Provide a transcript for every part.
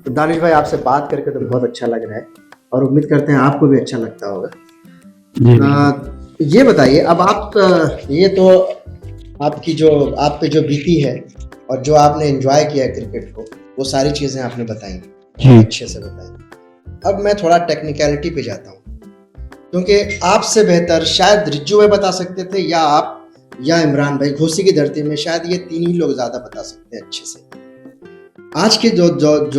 तो दानिश भाई आपसे बात करके तो बहुत अच्छा लग रहा है और उम्मीद करते हैं आपको भी अच्छा लगता होगा। ये बताइए अब आप ये तो आपकी जो आप पे जो बीती है और जो आपने एंजॉय किया क्रिकेट को वो सारी चीज़ें आपने बताई अच्छे से बताई। अब मैं थोड़ा टेक्निकलिटी पे जाता हूँ क्योंकि आपसे बेहतर शायद रिज्जू भाई बता सकते थे या आप या इमरान भाई घोसी की धरती में शायद ये तीन ही लोग ज़्यादा बता सकते हैं अच्छे से। आज के जो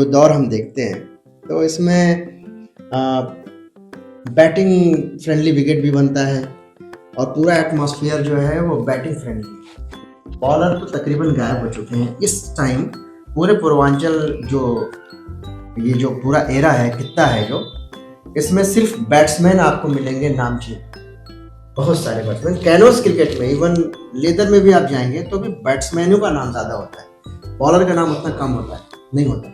दौर हम देखते हैं तो इसमें बैटिंग फ्रेंडली विकेट भी बनता है और पूरा एटमॉस्फेयर जो है वो बैटिंग फ्रेंडली। बॉलर तो तकरीबन गायब हो चुके हैं इस टाइम। पूरे पूर्वांचल ये जो पूरा एरा है कितना है जो इसमें सिर्फ बैट्समैन आपको मिलेंगे नामचीन। बहुत सारे बैट्समैन कैनोस क्रिकेट में इवन लेदर में भी आप जाएंगे तो भी बैट्समैनों का नाम ज़्यादा होता है, बॉलर का नाम उतना कम होता है नहीं होता।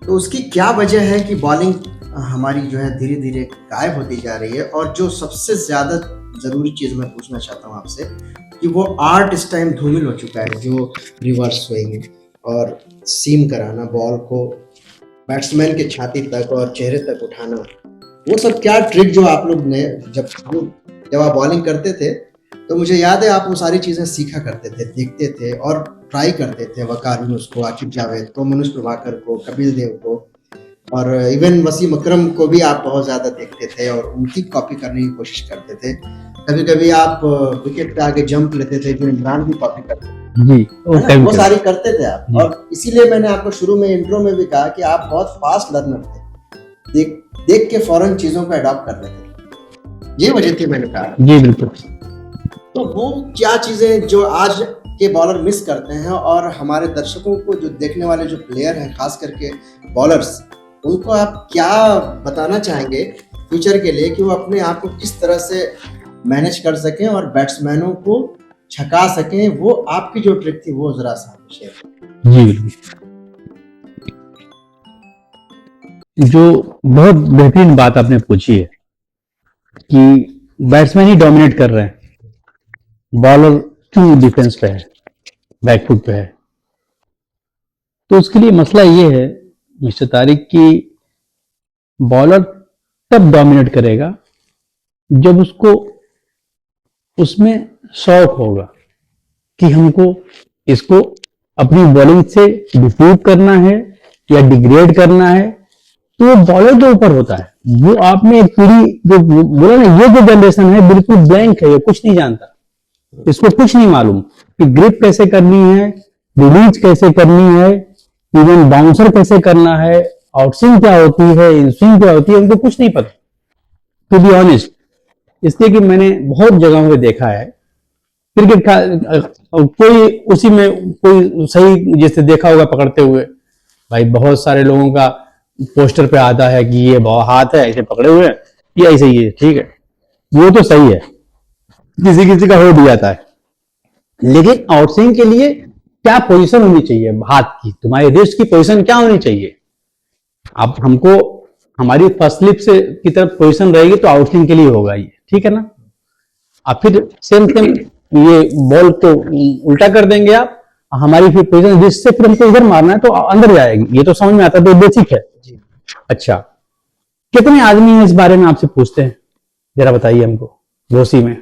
तो उसकी क्या वजह है कि बॉलिंग हमारी जो है धीरे धीरे गायब होती जा रही है। और जो सबसे ज़्यादा ज़रूरी चीज़ मैं पूछना चाहता हूँ आपसे कि वो आर्ट इस टाइम धूमिल हो चुका है, जो रिवर्स स्विंग और सीम कराना, बॉल को बैट्समैन के छाती तक और चेहरे तक उठाना, वो सब क्या ट्रिक जो आप लोग ने जब आप बॉलिंग करते थे तो मुझे याद है आप वो सारी चीज़ें सीखा करते थे, देखते थे और ट्राई करते थे। वकार यूनुस को, आकिब जावेद को, मनुष प्रभाकर को, कपिल देव को और इवन वसीम अकरम को भी आप बहुत ज़्यादा देखते थे और उनकी कॉपी करने की कोशिश करते थे। कभी कभी आप विकेट पे आगे जंप लेते थे जो इमरान भी कॉपी करते थे जी, वो सारी करते थे आप। और इसीलिए मैंने आपको शुरू में इंट्रो में भी कहा कि आप बहुत फास्ट लर्नर थे, देख के फौरन चीज़ों को अडॉप्ट कर लेते थे। ये वजह थी मैंने कहा जी बिल्कुल। तो वो क्या चीजें जो आज के बॉलर मिस करते हैं और हमारे दर्शकों को जो देखने वाले जो प्लेयर हैं खास करके बॉलर्स, उनको आप क्या बताना चाहेंगे फ्यूचर के लिए कि वो अपने आप को किस तरह से मैनेज कर सकें और बैट्समैनों को छका सकें? वो आपकी जो ट्रिक थी वो जरा सा शेयर करें। जी बिल्कुल। जो बहुत बेहतरीन बात आपने पूछी है कि बैट्समैन ही डोमिनेट कर रहे हैं, बॉलर क्यों डिफेंस पे है, बैकफुट पे है। तो उसके लिए मसला ये है मिस्टर तारिक कि बॉलर तब डोमिनेट करेगा जब उसको उसमें शौक होगा कि हमको इसको अपनी बॉलिंग से डिफीट करना है या डिग्रेड करना है, तो वो बॉलर के ऊपर होता है। वो आपने एक पीढ़ी जो बोला ना, ये जो जनरेशन है बिल्कुल ब्लैंक है, ये कुछ नहीं जानता, इसको कुछ नहीं मालूम कि ग्रिप कैसे करनी है, रिलीज कैसे करनी है, इवन बाउंसर कैसे करना है, आउटस्विंग क्या होती है, इनस्विंग क्या होती है, उनको कुछ नहीं पता टू बी ऑनेस्ट। इसलिए कि मैंने बहुत जगहों पे देखा है क्रिकेट का कोई उसी में कोई सही जैसे देखा होगा पकड़ते हुए, भाई बहुत सारे लोगों का पोस्टर पे आता है कि ये हाथ है ऐसे पकड़े हुए हैं, ये ऐसे ही है, ठीक है वो तो सही है, किसी किसी का हो भी जाता है। लेकिन आउटस्विंग के लिए क्या पोजीशन होनी चाहिए हाथ की, तुम्हारे रिस्ट की पोजीशन क्या होनी चाहिए? अब हमको हमारी फर्स्ट स्लिप से की तरफ पोजीशन रहेगी तो आउटस्विंग के लिए होगा ये, ठीक है ना। अब फिर सेम ये बॉल को उल्टा कर देंगे आप, हमारी फिर पोजीशन जिससे फिर हमको इधर मारना है तो अंदर जाएगी, ये तो समझ में आता है, तो बेसिक है। अच्छा, कितने आदमी हैं इस बारे में आपसे पूछते हैं, जरा बताइए हमको घोसी में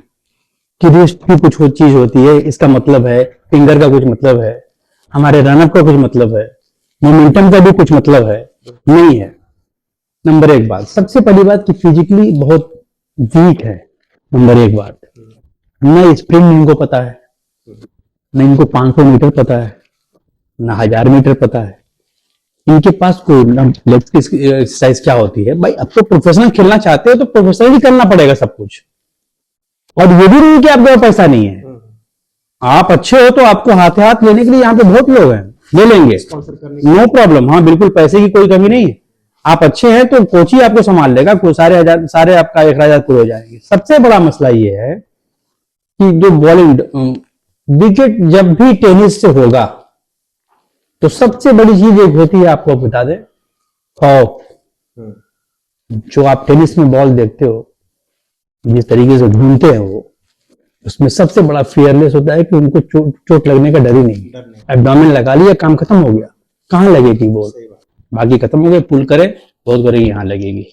कि रिस्ट की कुछ चीज होती है, इसका मतलब है फिंगर का कुछ मतलब है, हमारे रनअप का कुछ मतलब है, मोमेंटम का भी कुछ मतलब है, नहीं है। नंबर एक बात, सबसे पहली बात कि फिजिकली बहुत वीक है। नंबर एक बात, न स्प्रिंट इनको पता है, न इनको 500 मीटर पता है, न 1000 मीटर पता है, इनके पास कोई लेग की एक्सरसाइज क्या होती है। भाई अब तो प्रोफेशनल खेलना चाहते हो तो प्रोफेशनल ही करना पड़ेगा सब कुछ, और ये भी नहीं कि आपके पास पैसा नहीं है, आप अच्छे हो तो आपको हाथ हाथ लेने के लिए यहाँ पे बहुत लोग हैं, ले लेंगे, नो प्रॉब्लम। हाँ बिल्कुल, पैसे की कोई कमी नहीं है, आप अच्छे हैं तो कोच ही आपको संभाल लेगा, सारे आपका अखराजात पूरे हो जाएंगे। सबसे बड़ा मसला ये है कि जो बॉलिंग विकेट जब भी टेनिस से होगा तो सबसे बड़ी चीज एक होती है, आपको बता दे, खौफ। जो आप टेनिस में बॉल देखते हो जिस तरीके से घूमते हैं वो, उसमें सबसे बड़ा फियरलेस होता है कि उनको चोट लगने का डर ही नहीं। एब्डोमेन लगा लिया, काम खत्म हो गया, कहां लगेगी बॉल, बाकी खत्म हो गए, पुल करे बहुत करेगी, यहाँ लगेगी।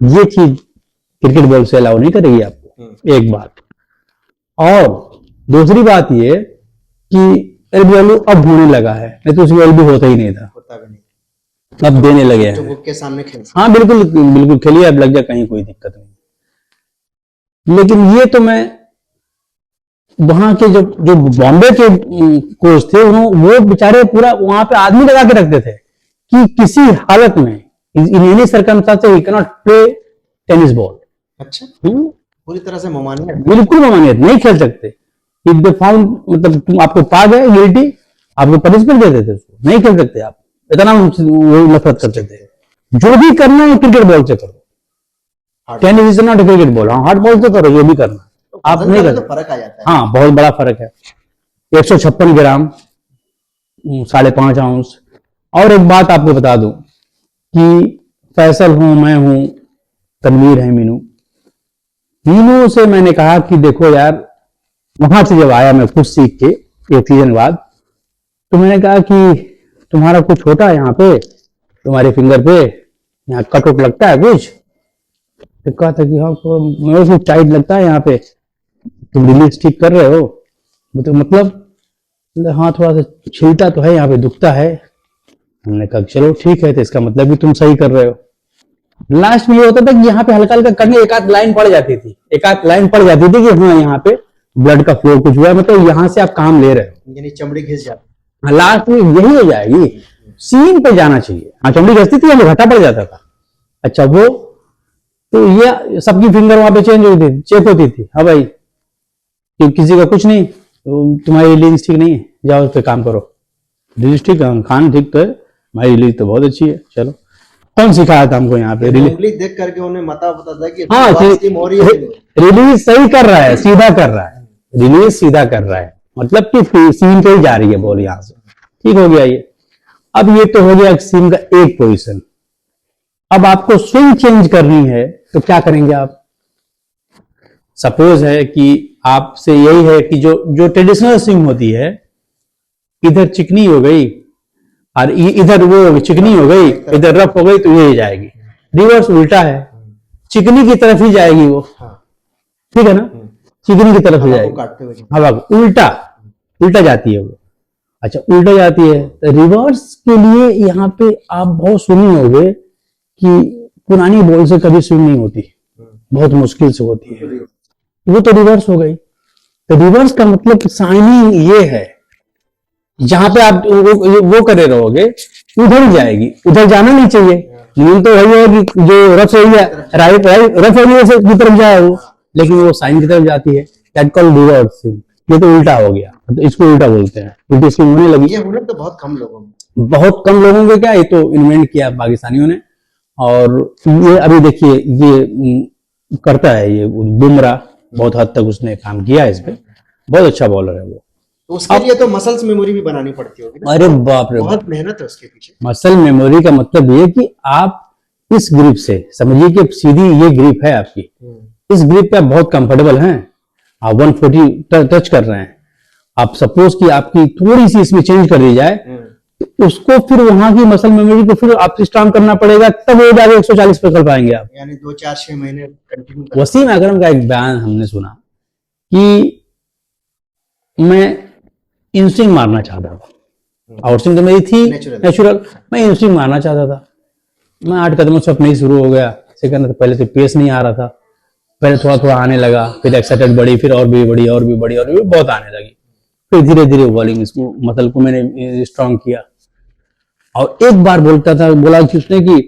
ये चीज क्रिकेट बॉल से अलाउ नहीं करेगी आपको, एक बात। और दूसरी बात ये कि एलबीडब्ल्यू अब होने लगा है, नहीं तो उसमें एलबी होता ही नहीं था, होता भी नहीं, अब देने लगे जो हैं। बुक के सामने खेल हाँ बिल्कुल बिल्कुल खेलिए, अब लग जाए, कहीं कोई दिक्कत नहीं। लेकिन ये तो मैं वहां के जो जो बॉम्बे के कोच थे, वो बेचारे पूरा वहां पे आदमी लगा के रखते थे कि किसी हालत में in any circumstances he can not play tennis ball. अच्छा, पूरी तरह से ममानियत। बिल्कुल ममानियत, नहीं खेल सकते। इफ दे फाउंड, मतलब तुम आपको पा गए गिल्टी, आपको पनिशमेंट दे देते, उसको नहीं खेल सकते आप, इतना वो नफरत करते थे। जो भी करना है क्रिकेट बॉल से करो, tennis is not cricket ball, हाँ हार्ड बॉल से करो जो भी करना, आप नहीं कर, तो फर्क आ जाता है। हाँ बहुत बड़ा फर्क है। 156 ग्राम, 5.5 आउंस। और एक बात आपको बता दूं कि फैसल हूं, मैं हूं, तनवीर है, मीनू, तीनों से मैंने कहा कि देखो यार, वहां से जब आया मैं खुद सीख के एक सीजन बाद, तो मैंने कहा कि तुम्हारा कुछ होता है यहाँ पे, तुम्हारे फिंगर पे यहाँ कट उट लगता है कुछ? तो कहा था कि हाँ मेरे को टाइट लगता है यहाँ पे, तुम रिलीज ठीक कर रहे हो? तो मतलब हाँ थोड़ा सा छिलता तो है यहाँ पे, दुखता है। हमने कहा चलो ठीक है, तो इसका मतलब भी तुम सही कर रहे हो। लास्ट में ये होता था कि यहाँ पे हल्का हल्का करने एक आध लाइन पड़ जाती थी, एक आध लाइन पड़ जाती थी कि हाँ यहाँ पे ब्लड का फ्लो कुछ हुआ है, मतलब यहाँ से आप काम ले रहे हो, यानी चमड़ी घिस जाती। हाँ लास्ट में यही हो जाएगी, सीन पे जाना चाहिए। हाँ चमड़ी घसती थी, हमें घटा पड़ जाता था। अच्छा वो तो ये सबकी फिंगर वहां पे चेंज होती थी, चेक होती थी, हाँ भाई कि किसी का कुछ नहीं, तो तुम्हारी रिलीज ठीक नहीं है, जाओ उस पर काम करो। रिलीज ठीक है, खान ठीक तो है, हमारी रिलीज तो बहुत अच्छी है, चलो। कौन सिखाया था हमको यहाँ पे रिलीज? उंगली देख करके उन्हें मता पता था कि हाँ रिलीज सही कर रहा है, सीधा कर रहा है, रिलीज सीधा कर रहा है, मतलब कि सीम पे ही जा रही है बॉल, यहाँ से ठीक हो गया ये। अब ये तो हो गया सीम का एक पोजीशन। अब आपको स्विंग चेंज करनी है तो क्या करेंगे आप? सपोज है कि आपसे यही है कि जो ट्रेडिशनल स्विंग होती है, इधर चिकनी हो गई और इधर वो चिकनी हो गई, इधर रफ हो गई, तो ये जाएगी। रिवर्स उल्टा है, चिकनी की तरफ ही जाएगी वो, ठीक है ना, चिकनी की तरफ ही जाएगी, हवा उल्टा उल्टा जाती है वो। अच्छा उल्टा जाती है, तो रिवर्स के लिए यहाँ पे आप बहुत सुने होंगे कि पुरानी बॉल से कभी स्विंग नहीं होती, बहुत मुश्किल से होती है, वो तो रिवर्स हो गई। तो रिवर्स का मतलब साइनिंग ये है, जहां पे आप वो करे रहोगे उधर ही जाएगी, उधर जाना नहीं चाहिए। नियम तो वही है कि जो rough area right rough area से की तरफ जाए वो, लेकिन वो साइन की तरफ जाती है, दैट कॉल रिवर्स स्विंग। ये तो उल्टा हो गया, तो इसको उल्टा बोलते हैं, उल्टी स्विंग होने लगी। ये हुनर तो बहुत कम लोगों में, बहुत कम लोगों के, क्या ये तो इन्वेंट किया पाकिस्तानियों ने। और ये अभी देखिए ये करता है ये बुमराह, बहुत हद तक उसने काम किया है इस पे, बहुत अच्छा बॉलर है वो। तो उसके लिए तो मसल्स मेमोरी भी बनानी पड़ती होगी ना? अरे बाप रे, बहुत मेहनत है उसके पीछे। मसल मेमोरी का मतलब ये कि आप इस ग्रिप से समझिए कि सीधी ये ग्रिप है आपकी, इस ग्रिप पे आप बहुत कंफर्टेबल हैं, आप 140 टच कर रहे हैं। आप सपोज कि आपकी थोड़ी सी इसमें चेंज कर दी जाए, तो उसको फिर वहां की मसल मेमोरी को फिर आपको स्ट्रांग करना पड़ेगा, तब वो जाके 140 पे कर पाएंगे आप। यानी 2-4-6 महीने कंटिन्यू। वसीम अकरम का एक बयान हमने सुना कि मैं इनस्विंग मारना चाहता था, आउटस्विंग तो मेरी थी नेचुरल, मैं इनस्विंग मारना चाहता था। मैं 8 कदमों से अपने ही शुरू हो गया, सेकंड तो पहले तो पेस नहीं आ रहा था, पहले थोड़ा थोड़ा आने लगा, फिर एक्साइटेड बढ़ी, फिर और भी बढ़ी और भी बढ़ी और भी बहुत आने लगी, फिर धीरे धीरे बॉलिंग इसको मसल को मैंने स्ट्रांग किया। और एक बार बोला कि उसने कि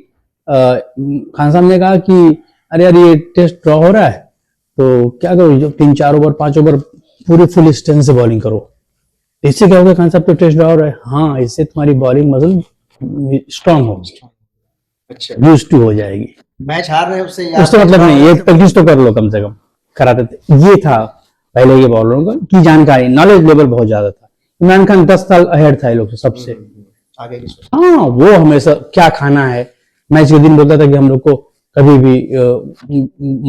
खान साहब ने कहा कि अरे यार ये टेस्ट ड्रॉ हो रहा है, तो क्या करो, जो 3-4 ओवर 5 ओवर पूरे फुल स्ट्रेंथ से बॉलिंग करो। इससे क्या होगा खान साहब, तो टेस्ट ड्रॉ हो रहा है, हाँ इससे तुम्हारी बॉलिंग मसल स्ट्रांग होगी, अच्छा यूज्ड टू हो जाएगी। मैच हार रहे उससे मतलब नहीं, एक प्रैक्टिस तो कर लो कम से कम, कराते थे। ये था पहले के बॉलरों की जानकारी, नॉलेज लेवल बहुत ज्यादा था। इमरान खान 10 साल अहेड था ये लोग सबसे, आगे की। हाँ वो हमेशा क्या खाना है, मैच के दिन बोलता था कि हम लोग को कभी भी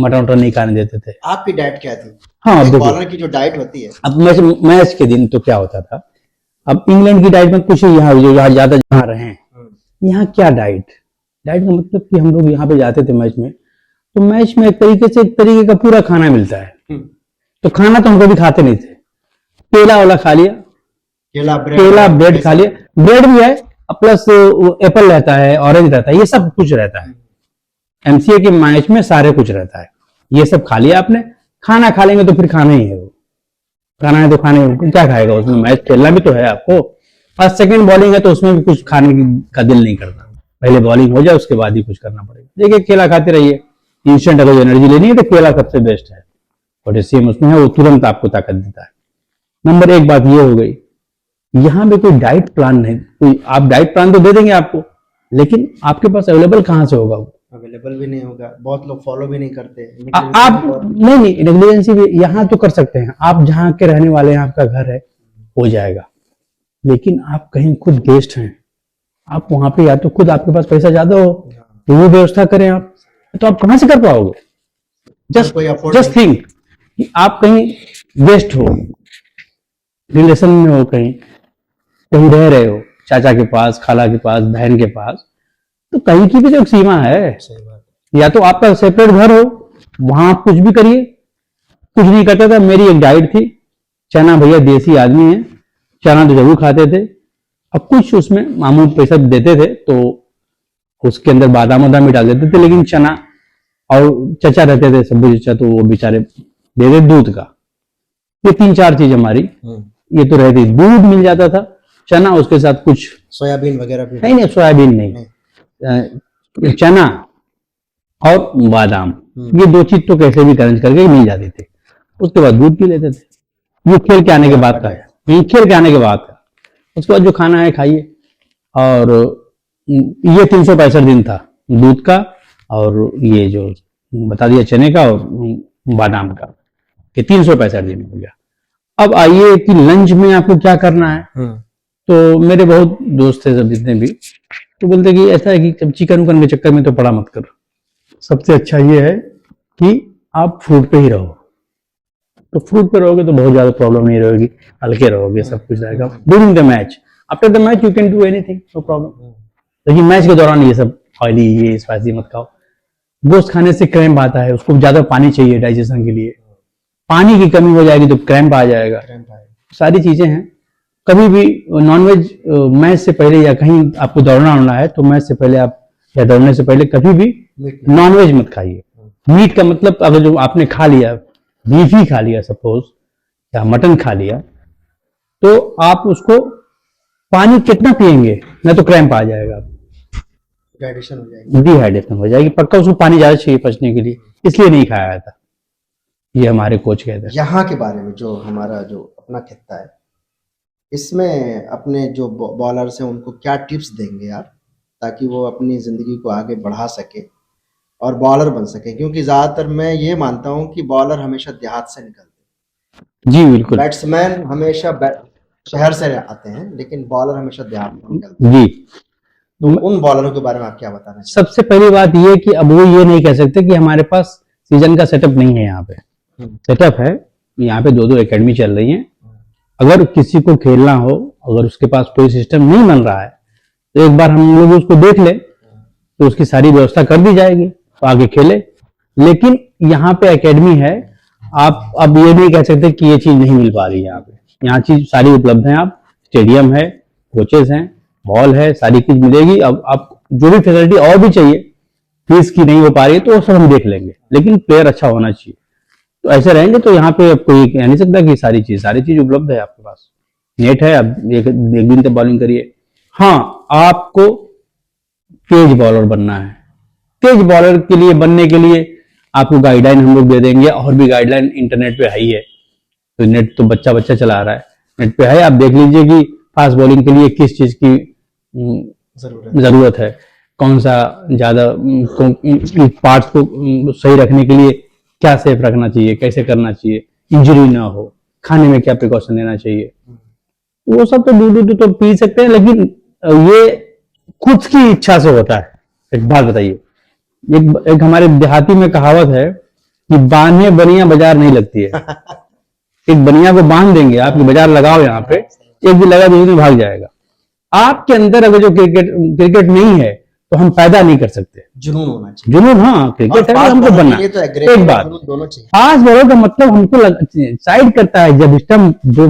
मटन नहीं खाने देते थे। आपकी डाइट क्या थी? हाँ एक बॉलर की जो डाइट होती है। अब मैच के दिन तो क्या होता था, अब इंग्लैंड की डाइट में कुछ यहाँ ज्यादा जहाँ रहे हैं, यहाँ क्या डाइट, डाइट का मतलब कि हम लोग यहाँ पे जाते थे मैच में, तो मैच में एक तरीके का पूरा खाना मिलता है। तो खाना तो हम कभी खाते नहीं थे, केला वाला खा लिया, केला ब्रेड खा लिया, ब्रेड भी है प्लस एप्पल रहता है, ऑरेंज रहता है, ये सब कुछ रहता है। एमसीए के मैच में सारे कुछ रहता है, ये सब खा लिया आपने। खाना खा लेंगे तो फिर खाना ही है, वो खाना है तो खाने क्या खाएगा, उसमें मैच खेलना भी तो है आपको। फर्स्ट सेकंड बॉलिंग है तो उसमें भी कुछ खाने का दिल नहीं करता, पहले बॉलिंग हो जाए उसके बाद ही कुछ करना पड़ेगा। देखिए केला खाते रहिए, इंस्टेंट अगर एनर्जी लेनी है तो केला सबसे बेस्ट है, पोटेशियम उसमें है, वो तुरंत आपको ताकत देता है। नंबर एक बात ये हो गई, यहाँ पे कोई डाइट प्लान नहीं, कोई आप डाइट प्लान तो दे देंगे आपको, लेकिन आपके पास अवेलेबल कहाँ से होगा, वो अवेलेबल भी नहीं होगा, बहुत लोग फॉलो भी नहीं करते। आप नहीं नेग्लिजेंसी भी यहाँ तो कर सकते हैं, आप जहाँ के रहने वाले हैं, आपका घर है, हो जाएगा। लेकिन आप कहीं खुद गेस्ट हैं, आप वहां पे या तो खुद आपके पास पैसा ज्यादा हो तो वो व्यवस्था करें आप, तो आप कहां से कर पाओगे। जस्ट थिंक कि आप कहीं गेस्ट हो, रिलेशन में हो, कहीं कहीं रह रहे हो, चाचा के पास, खाला के पास, बहन के पास, तो कहीं की भी तो एक सीमा है। या तो आपका सेपरेट घर हो, वहां आप कुछ भी करिए, कुछ नहीं करता था। मेरी एक डाइट थी, चना, भैया देसी आदमी है, चना तो जरूर खाते थे, अब कुछ उसमें मामू पैसा देते थे तो उसके अंदर बादाम वादाम भी डाल देते थे, लेकिन चना, और चचा रहते थे सब्बू चचा, तो वो बेचारे दे दे दूध का। ये 3-4 चीज हमारी ये तो रहती, दूध मिल जाता था, चना, उसके साथ कुछ सोयाबीन वगैरह भी नहीं, सोयाबीन नहीं, चना और बादाम, ये 2 चीज तो कैसे भी अरेंज करके मिल जाती थी। उसके बाद दूध पी लेते थे। ये खेल के आने के बाद का है, ये खेल के आने के बाद का। उसके बाद जो खाना है खाइए। और ये 365 दिन था दूध का, और ये जो बता दिया चने का और बादाम का, ये 365 दिन हो गया। अब आइए कि लंच में आपको क्या करना है। तो मेरे बहुत दोस्त थे सब जितने भी, तो बोलते कि ऐसा है कि चिकन उकन के चक्कर में तो पड़ा मत करो, सबसे अच्छा ये है कि आप फ्रूट पे ही रहो। तो फ्रूट पे रहोगे तो बहुत ज्यादा प्रॉब्लम नहीं रहेगी, हल्के रहोगे, सब कुछ रहेगा। During the match, after the match you can do anything, no problem. लेकिन मैच के दौरान ये सब ऑयली, ये स्पाइसी मत खाओ। गोश्त खाने से क्रैम्प आता है, उसको ज्यादा पानी चाहिए डाइजेशन के लिए, पानी की कमी हो जाएगी तो क्रैम्प आ जाएगा, सारी चीजें हैं। कभी भी नॉनवेज मैच से पहले, या कहीं आपको दौड़ना होना है तो मैच से पहले आप, या दौड़ने से पहले कभी भी नॉनवेज मत खाइए। मीट का मतलब अगर जो आपने खा लिया, बीफ ही खा लिया सपोज, या मटन खा लिया, तो आप उसको पानी कितना पिएंगे, ना तो क्रैम्प आ जाएगा, डिहाइड्रेशन हो जाएगी पक्का। उसको पानी ज्यादा चाहिए पचने के लिए, इसलिए नहीं खाया था, ये हमारे कोच कहते हैं। यहाँ के बारे में जो हमारा जो अपना खित्ता है, इसमें अपने जो बॉलर्स हैं उनको क्या टिप्स देंगे आप, ताकि वो अपनी ज़िंदगी को आगे बढ़ा सके और बॉलर बन सके। क्योंकि ज़्यादातर मैं ये मानता हूँ कि बॉलर हमेशा देहात से निकलते हैं। जी बिल्कुल। बैट्समैन हमेशा शहर से आते हैं, लेकिन बॉलर हमेशा देहात से निकलते हैं। जी, तो उन बॉलरों के बारे में आप क्या बताना चाहिए? सबसे पहली बात ये कि अब वो ये नहीं कह सकते कि हमारे पास सीजन का सेटअप नहीं है। यहाँ पे सेटअप है, यहाँ पे 2-2 एकेडमी चल रही हैं। अगर किसी को खेलना हो, अगर उसके पास कोई सिस्टम नहीं बन रहा है, तो एक बार हम लोग उसको देख ले, तो उसकी सारी व्यवस्था कर दी जाएगी, तो आगे खेले। लेकिन यहाँ पे एकेडमी है, आप अब ये नहीं कह सकते कि ये चीज नहीं मिल पा रही है। यहाँ चीज सारी उपलब्ध है, आप स्टेडियम है, कोचेस हैं, बॉल है, सारी चीज मिलेगी। अब आप जो भी फैसिलिटी और भी चाहिए, फीस की नहीं हो पा रही है तो वो सब हम देख लेंगे, लेकिन प्लेयर अच्छा होना चाहिए। तो ऐसे रहेंगे तो यहाँ पे कोई कह नहीं सकता कि सारी चीज उपलब्ध है आपके पास। नेट है, अब एक दिन तक बॉलिंग करिए। हाँ, आपको तेज बॉलर बनना है। तेज बॉलर के लिए बनने के लिए आपको गाइडलाइन हम लोग दे देंगे, और भी गाइडलाइन इंटरनेट पे है ही है। तो नेट तो बच्चा चला रहा है, नेट पे है, आप देख लीजिए कि फास्ट बॉलिंग के लिए किस चीज की जरूरत है, कौन सा ज्यादा पार्ट्स को सही रखने के लिए क्या सेफ रखना चाहिए, कैसे करना चाहिए, इंजरी ना हो, खाने में क्या प्रिकॉशन लेना चाहिए, वो सब तो दूध तो पी सकते हैं, लेकिन ये खुद की इच्छा से होता है। एक बात बताइए, एक हमारे देहाती में कहावत है कि बांधे बनिया बाजार नहीं लगती है। एक बनिया को बांध देंगे आप, बाजार लगाओ यहाँ पे, एक दिन लगा, दूसरे दिन भाग जाएगा। आपके अंदर अगर जो क्रिकेट क्रिकेट नहीं है तो हम पैदा नहीं कर सकते। जुनून होना चाहिए। जुनून, हाँ और क्रिकेट है फास्ट हमको बॉलर बनना। के लिए तो एक एग्रेसिव बात, जुनून दोनों चाहिए। फास्ट बॉलर का मतलब हमको साइड करता है, जब स्टम्प जो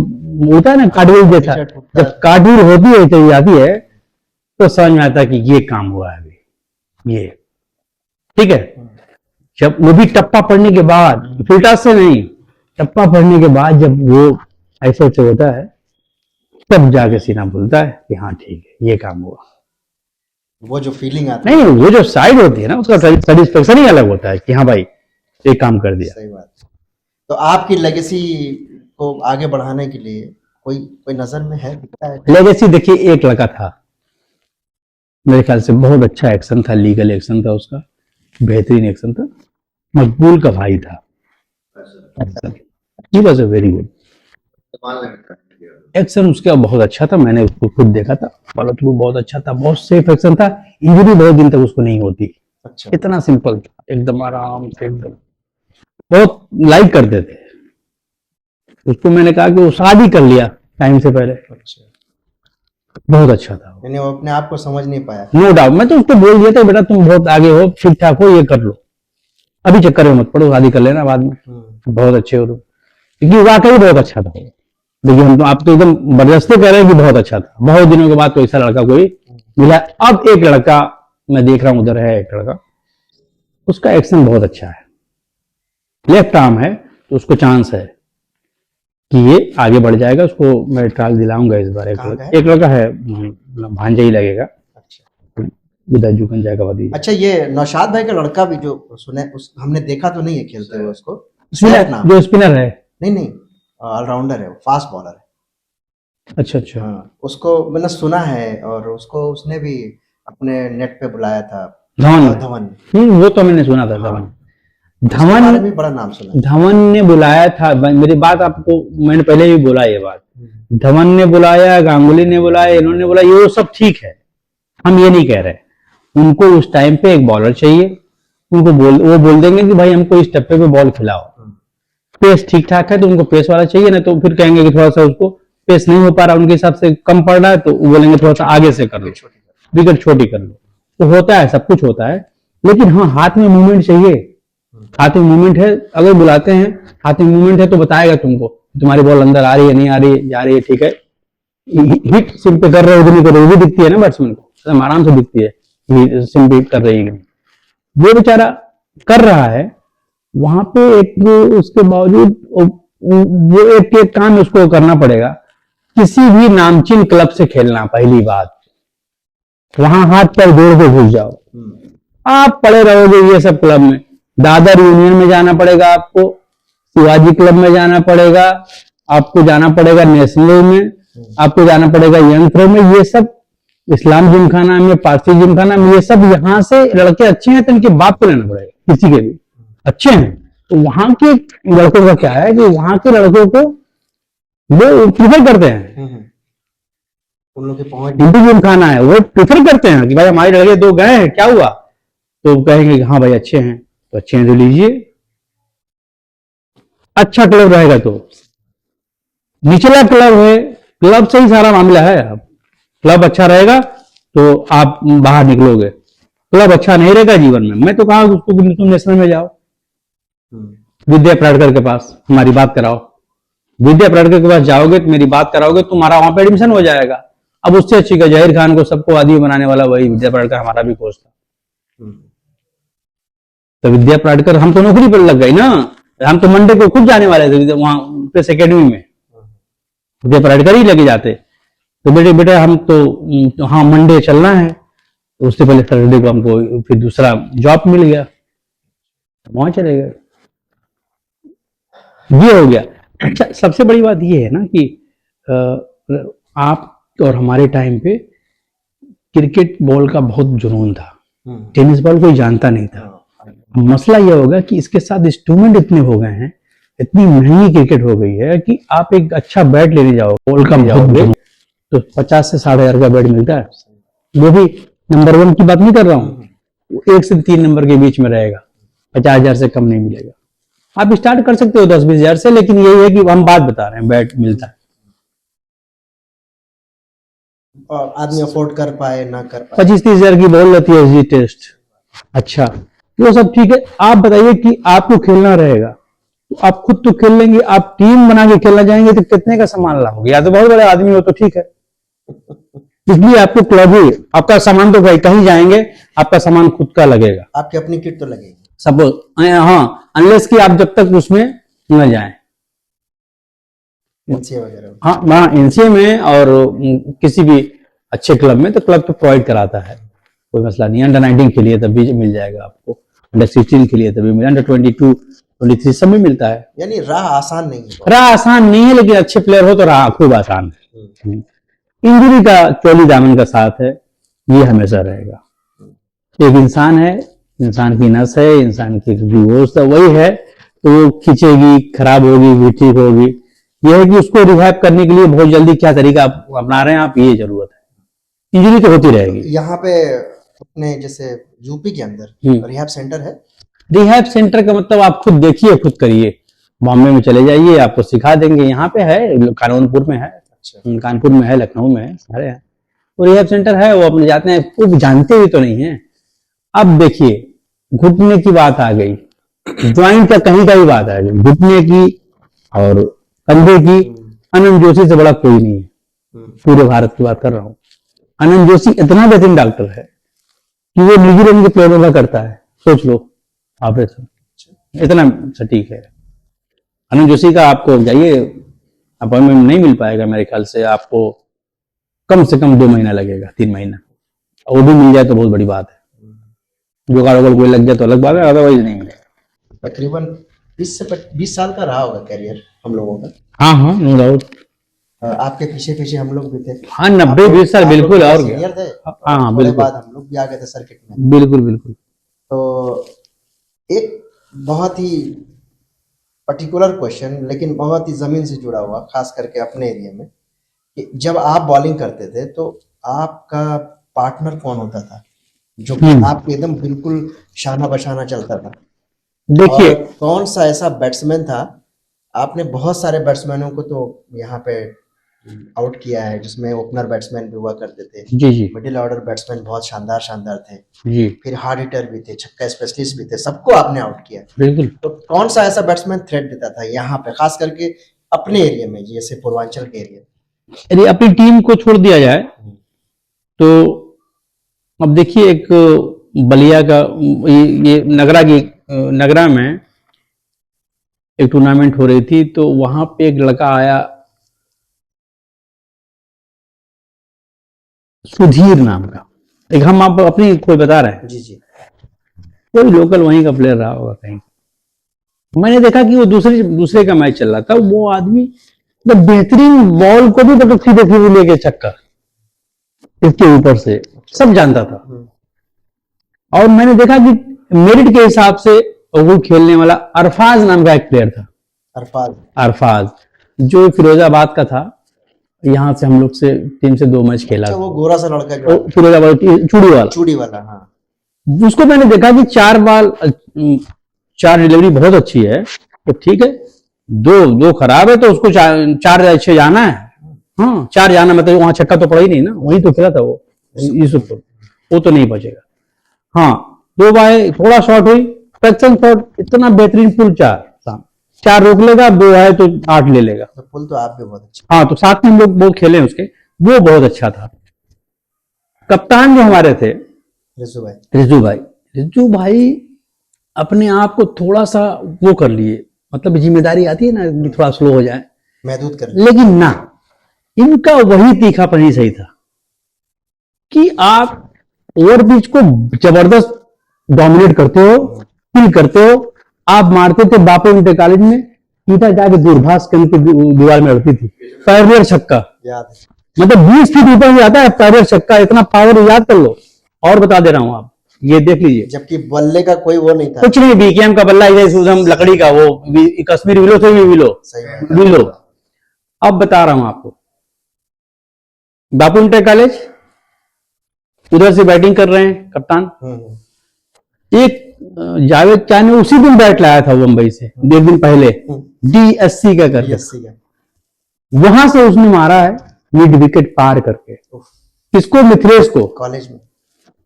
होता है ना कार्टविल जैसा, टी-शर्ट उठता जब कार्टविल होती है चली जाती है तो समझ में आता है कि ये काम हुआ है अभी, ये ठीक है। जब वो भी टप्पा पड़ने के बाद, फिल्टा से नहीं, टप्पा पड़ने के बाद जब वो ऐसे ऐसे होता है तब जाके सीना भूलता है कि हाँ ठीक है ये काम हुआ। वो जो फीलिंग आती है। नहीं, वो जो साइड होती है ना उसका सेटिस्फेक्शन ही अलग होता है कि हाँ भाई ये काम कर दिया। सही बात। तो आपकी लेगेसी को आगे बढ़ाने के लिए कोई कोई नजर में है, दिखता है? लेगेसी देखिए, एक लड़का था मेरे ख्याल से, बहुत अच्छा एक्शन था, लीगल एक्शन था उसका, बेहतरीन एक्शन था, मकबूल का भाई था। He was a very good action, उसका बहुत अच्छा था, मैंने उसको खुद देखा था, फॉलो थ्रू बहुत अच्छा था, बहुत सेफ एक्शन था, इंजरी बहुत दिन तक उसको नहीं होती। अच्छा। इतना सिंपल था, एकदम आराम से, एकदम बहुत लाइक करते थे उसको। मैंने कहा कि वो शादी कर लिया टाइम से पहले। अच्छा, बहुत अच्छा था वो, यानी वो अपने आप को समझ नहीं पाया। No doubt. मैं तो उसको बोल दिया था बेटा तुम बहुत आगे हो, ठीक ठाक हो, ये कर लो, अभी चक्कर में मत पड़ो, शादी कर लेना बाद में, बहुत अच्छे हो तुम। क्योंकि वाकई बहुत अच्छा था वो। देखिए हम तो, आप तो एकदम जबरदस्ती कह रहे हैं कि बहुत अच्छा था। बहुत दिनों के बाद कोई ऐसा लड़का कोई मिला। अब एक लड़का मैं देख रहा हूं, उधर है एक लड़का, उसका एक्शन बहुत अच्छा है, लेफ्ट आर्म है, तो उसको चांस है कि ये आगे बढ़ जाएगा। उसको मैं ट्रायल दिलाऊंगा इस बार। एक लड़का है, भांजा ही लगेगा, अच्छा उधर जुकन जाएगा वादी। अच्छा, ये नौशाद भाई का लड़का भी जो सुने, उस हमने देखा तो नहीं है खेलते हुए उसको, सैफ नाम। जो स्पिनर है, नहीं नहीं, ऑलराउंडर है वो, फास्ट बॉलर है। अच्छा अच्छा, हाँ, उसको मैंने सुना है, और उसको उसने भी अपने नेट पे बुलाया था, धवन। धवन। वो तो मैंने सुना था, हाँ, धवन। उसके बारे धवन में बड़ा नाम सुना है। धवन ने बुलाया था, मेरी बात आपको मैंने पहले भी बोला ये बात। धवन ने बुलाया, गांगुली ने बुलाया, इन्होंने बुलाया, ये सब ठीक है, हम ये नहीं कह रहे। उनको उस टाइम पे एक बॉलर चाहिए, उनको वो बोल देंगे कि भाई हमको इस टप्पे पे बॉल खिलाओ, पेस ठीक ठाक है तो उनको पेस वाला चाहिए, ना तो फिर कहेंगे कि थोड़ा सा उसको पेस नहीं हो पा रहा, उनके हिसाब से कम पड़ रहा है, तो वो बोलेंगे थोड़ा सा आगे से कर लो, विकेट छोटी कर लो। तो होता है, सब कुछ होता है, लेकिन हाँ हाथ में मूवमेंट चाहिए। हाथ में मूवमेंट है, अगर बुलाते हैं हाथ में मूवमेंट है तो बताएगा तुमको तुम्हारी बॉल अंदर आ रही है, नहीं आ रही है, जा रही है, ठीक है। हिट सिम पे कर रहे हो, नहीं कर रहे हो, वो भी दिखती है ना बैट्समैन को, एकदम आराम से दिखती है सिम पे कर रही है। वो बेचारा कर रहा है वहां पे, एक उसके बावजूद वो एक काम उसको करना पड़ेगा, किसी भी नामचीन क्लब से खेलना, पहली बात वहां हाथ पैर जोड़ के घुस जाओ, आप पड़े रहोगे ये सब क्लब में। दादर यूनियन में जाना पड़ेगा आपको, शिवाजी क्लब में जाना पड़ेगा आपको, जाना पड़ेगा नेशनल में, आपको जाना पड़ेगा यंग थ्रो में, ये सब इस्लाम जिमखाना में, पारसी जिमखाना में, ये सब यहाँ से लड़के अच्छे हैं तो इनके बाप को लेना पड़ेगा, किसी के भी अच्छे हैं तो वहां के लड़कों का क्या है कि वहां के लड़कों को वो प्रिफर करते हैं। उन लोग के पहुंच हिंदू जिमखाना है, वो प्रिफर करते हैं कि भाई हमारे लड़के दो गए हैं, क्या हुआ, तो कहेंगे कि हाँ भाई अच्छे हैं, तो अच्छे हैं तो लीजिए। अच्छा क्लब रहेगा तो, निचला क्लब है, क्लब से ही सारा मामला है। अब क्लब अच्छा रहेगा तो आप बाहर निकलोगे, क्लब अच्छा नहीं रहेगा जीवन में, मैं तो कहा उसको तुम नेशनल में जाओ, विद्या प्राडकर के पास हमारी बात कराओ, विद्या प्राडकर के पास जाओगे तो मेरी बात कराओगे, तुम्हारा वहां पे एडमिशन हो जाएगा। अब उससे अच्छी का जहीर खान को सबको आदमी बनाने वाला वही विद्या प्राडकर, हमारा भी कोच था। तो विद्या प्राडकर, हम तो नौकरी पर लग गई ना, हम तो मंडे को खुद जाने वाले थे वहां प्रेस एकेडमी में, विद्या प्राडकर ही लगे जाते। तो बेटे बेटे हम तो हाँ मंडे चलना है, तो उससे पहले सैटरडे को हमको फिर दूसरा जॉब मिल गया, वहां चले गए, ये हो गया। अच्छा, सबसे बड़ी बात ये है ना कि आप और हमारे टाइम पे क्रिकेट बॉल का बहुत जुनून था, टेनिस बॉल कोई जानता नहीं था। मसला यह होगा कि इसके साथ इंस्ट्रूमेंट इतने हो गए हैं, इतनी महंगी क्रिकेट हो गई है कि आप एक अच्छा बैट लेने जाओ, बॉल का जाओगे तो 50 से 60,000 का बैट मिलता है, वो भी नंबर 1 की बात नहीं कर रहा हूँ, 1 से 3 नंबर के बीच में रहेगा, 50,000 से कम नहीं मिलेगा। आप स्टार्ट कर सकते हो 10-20,000 से, लेकिन यही है कि हम बात बता रहे हैं, बैट मिलता है। और आदमी अफोर्ड कर पाए ना कर पाए। 25-30 हजार की बॉल रहती है एसजी टेस्ट। अच्छा, वो सब ठीक है। आप बताइए कि आपको खेलना रहेगा तो आप खुद तो खेल लेंगे, आप टीम बना के खेलना जाएंगे तो कितने का सामान लाओगे? या तो बहुत बड़े आदमी हो तो ठीक है, इसलिए आपको क्लब ही, आपका सामान तो कहीं जाएंगे आपका सामान खुद का लगेगा, आपकी अपनी किट तो लगेगी सपोज। हाँ, अनलेस कि आप जब तक उसमें न जाएं। एनसीए वगैरह। हाँ वहाँ एनसीए में और किसी भी अच्छे क्लब में तो क्लब तो प्रोवाइड कराता है, कोई मसला नहीं। अंडर 19 के लिए तब भी मिल जाएगा आपको, अंडर 16 के लिए तभी मिल, अंडर 22 23 सब में मिलता है। यानी राह आसान नहीं है। राह आसान नहीं है, लेकिन अच्छे प्लेयर हो तो राह खूब आसान है। इंजरी का चौली दामन का साथ है, ये हमेशा रहेगा। एक इंसान है, इंसान की नस है, इंसान की गोश्त वही है, तो वो खींचेगी, खराब होगी भी, ठीक होगी। यह है कि उसको रिहैब करने के लिए बहुत जल्दी क्या तरीका आप अपना रहे हैं आप, ये जरूरत है। इंजरी तो होती रहेगी। यहाँ पे अपने जैसे यूपी के अंदर रिहैब सेंटर है। रिहैब सेंटर का मतलब आप खुद देखिए, खुद करिए। बॉम्बे में चले जाइए, आपको सिखा देंगे। यहाँ पे है, कानपुर में है। अच्छा, कानपुर में है, लखनऊ में है, सारे हैं। वो रिहैब सेंटर है, वो अपने जाते हैं, वो जानते भी तो नहीं है। अब देखिए, घुटने की बात आ गई, ज्वाइंट का कहीं का भी बात आ गई, घुटने की और कंधे की। अनंत जोशी से बड़ा कोई नहीं है, पूरे भारत की बात कर रहा हूँ। अनंत जोशी इतना बेहतरीन डॉक्टर है कि वो न्यूजीलैंड के प्लेयरों का करता है, सोच लो ऑपरेशन, इतना सटीक है। अनंत जोशी का आपको जाइए, अपॉइंटमेंट नहीं मिल पाएगा मेरे ख्याल से, आपको कम से कम 2 महीना लगेगा, 3 महीना, और वो भी मिल जाए तो बहुत बड़ी बात है। जुगाड़ वगड़ कोई लग जाए तो अलग बात है, अदरवाइज नहीं मिलेगा। तकरीबन 20 साल का रहा होगा कैरियर हम लोगों का। हाँ हाँ, नो डाउट। आपके पीछे पीछे हम लोग भी थे। हाँ, 90-20 साल बिल्कुल। और सीनियर थे। हाँ थोड़े बिल्कुल, बाद हम लोग भी आ गए थे सर्किट में। बिल्कुल बिल्कुल। तो एक बहुत ही पर्टिकुलर क्वेश्चन, लेकिन बहुत ही जमीन से जुड़ा हुआ, खास करके अपने एरिया में, कि जब आप बॉलिंग करते थे तो आपका पार्टनर कौन होता था जो आपके एकदम बिल्कुल शाना बशाना चलता था? देखिए, और कौन सा ऐसा बैट्समैन था? आपने बहुत सारे बैट्समैनों को तो यहाँ पे आउट किया है, जिसमें ओपनर बैट्समैन भी हुआ करते थे, जी जी मिडिल ऑर्डर बैट्समैन बहुत शानदार शानदार थे, जी, फिर हार्ड हिटर भी थे, छक्का स्पेशलिस्ट भी थे, सबको आपने आउट किया। बिल्कुल। तो कौन सा ऐसा बैट्समैन थ्रेट देता था यहाँ पे, खास करके अपने एरिया में, जैसे पूर्वांचल के एरिया? यदि अपनी टीम को छोड़ दिया जाए तो अब देखिए, एक बलिया का ये नगरा में एक टूर्नामेंट हो रही थी, तो वहां पे एक लड़का आया, सुधीर नाम का, एक हम आप अपनी कोई बता रहे हैं, जी जी, कोई लोकल वहीं का प्लेयर रहा होगा कहीं। मैंने देखा कि वो दूसरे का मैच चल रहा था, वो आदमी मतलब बेहतरीन बॉल को भी मतलब सीधे सीधे लेके चक्कर इसके ऊपर से, सब जानता था। और मैंने देखा कि मेरिट के हिसाब से वो खेलने वाला अरफाज नाम का एक प्लेयर था। अरफाज जो फिरोजाबाद का था, यहाँ से हम लोग से टीम से 2 मैच खेला। अच्छा, वो गोरा सा लड़का जो फिरोजाबाद चूड़ी वाला, हाँ। उसको मैंने देखा कि 4 डिलीवरी बहुत अच्छी है, तो ठीक है, दो खराब है तो उसको 4 अच्छे जाना है। हाँ, 4 जाना मतलब वहां छक्का तो पड़ा ही नहीं ना, वहीं तो खेला था वो यूसुफ, वो तो नहीं बचेगा। हाँ, 2 बाय थोड़ा शॉट हुई, फ्रैक्शन शॉट इतना बेहतरीन, पुल 4 रोक लेगा, 2 है तो 8 ले लेगा। तो पुल तो आप भी बहुत अच्छा। हाँ, तो साथ में हम लोग बहुत खेले उसके, वो बहुत अच्छा था। कप्तान जो हमारे थे रिजू भाई अपने आप को थोड़ा सा वो कर लिए, मतलब जिम्मेदारी आती है ना कि थोड़ा स्लो हो जाए, महदूद कर, लेकिन ना, इनका वही तीखापन ही सही था कि आप ओवर पिच को जबरदस्त डोमिनेट करते हो, फील करते हो। आप मारते थे बापू इंटर कॉलेज में, ईटा जाके दूरभाष के दीवार में अड़ती थी, पैरियर छक्का, याद है, मतलब 20 फीट ऊपर में आता है पैरियर छक्का, इतना पावर याद कर लो। और बता दे रहा हूं, आप ये देख लीजिए, जबकि बल्ले का कोई वो नहीं था, कुछ नहीं, बीकेएम का बल्ला लकड़ी का, वो कश्मीरी विलो से भी विलो। अब बता रहा हूं आपको, बापू इंटर कॉलेज, उधर से बैटिंग कर रहे हैं कप्तान, एक जावेद चाह ने उसी दिन बैट लाया था वो मुंबई से 1 दिन पहले, डीएससी का करके, वहां से उसने मारा है मिड विकेट पार करके, किसको? मिथलेश को। कॉलेज में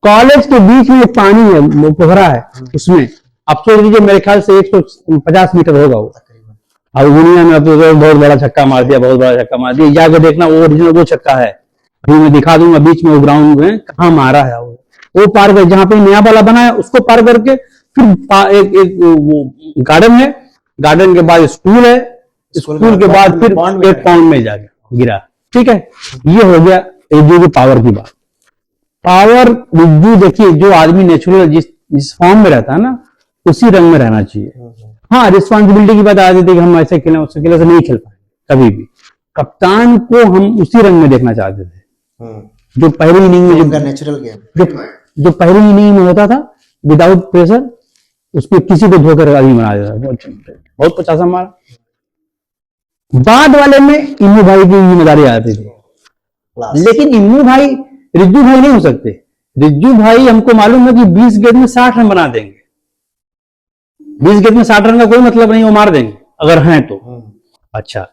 कॉलेज के बीच में एक पानी है, वो पोखरा है, उसमें अब सोच लीजिए मेरे ख्याल से 150 मीटर होगा वो। तकरीबन। अब दुनिया में अब तो बहुत बड़ा छक्का मार दिया, बहुत बड़ा छक्का मार दिया, जाके देखना वो ओरिजिनल वो छक्का है। अभी मैं दिखा दूंगा बीच में वो ग्राउंड में कहाँ मारा है वो पार कर, जहाँ पे नया वाला बना है उसको पार करके फिर एक वो गार्डन है, गार्डन के बाद स्कूल है, स्कूल के बाद फिर एक पॉन्ड में जाके गिरा। ठीक है, ये हो गया रिज्जू की पावर की बात। पावर रिज्जू देखिए, जो आदमी नेचुरल जिस फॉर्म में रहता है ना, उसी रंग में रहना चाहिए। हाँ, रिस्पॉन्सिबिलिटी की बात आ जाती है कि हम ऐसे खेलें उससे खेले, से नहीं खेल पाए कभी भी। कप्तान को हम उसी रंग में देखना चाहते थे जो पहली इनिंग में, जो नेचुरल गेम, जो पहली इनिंग में होता था विदाउट प्रेशर, उसमें किसी को धोकर आदमी बना देता था, बहुत 50 मारा। बाद वाले में इम्मू भाई की जिम्मेदारी आती थी, लेकिन इम्मू भाई रिज्जू भाई नहीं हो सकते। रिज्जू भाई हमको मालूम है कि 20 गेंद में 60 रन बना देंगे। 20 गेंद में 60 रन का कोई मतलब नहीं, वो मार देंगे अगर हैं तो। अच्छा,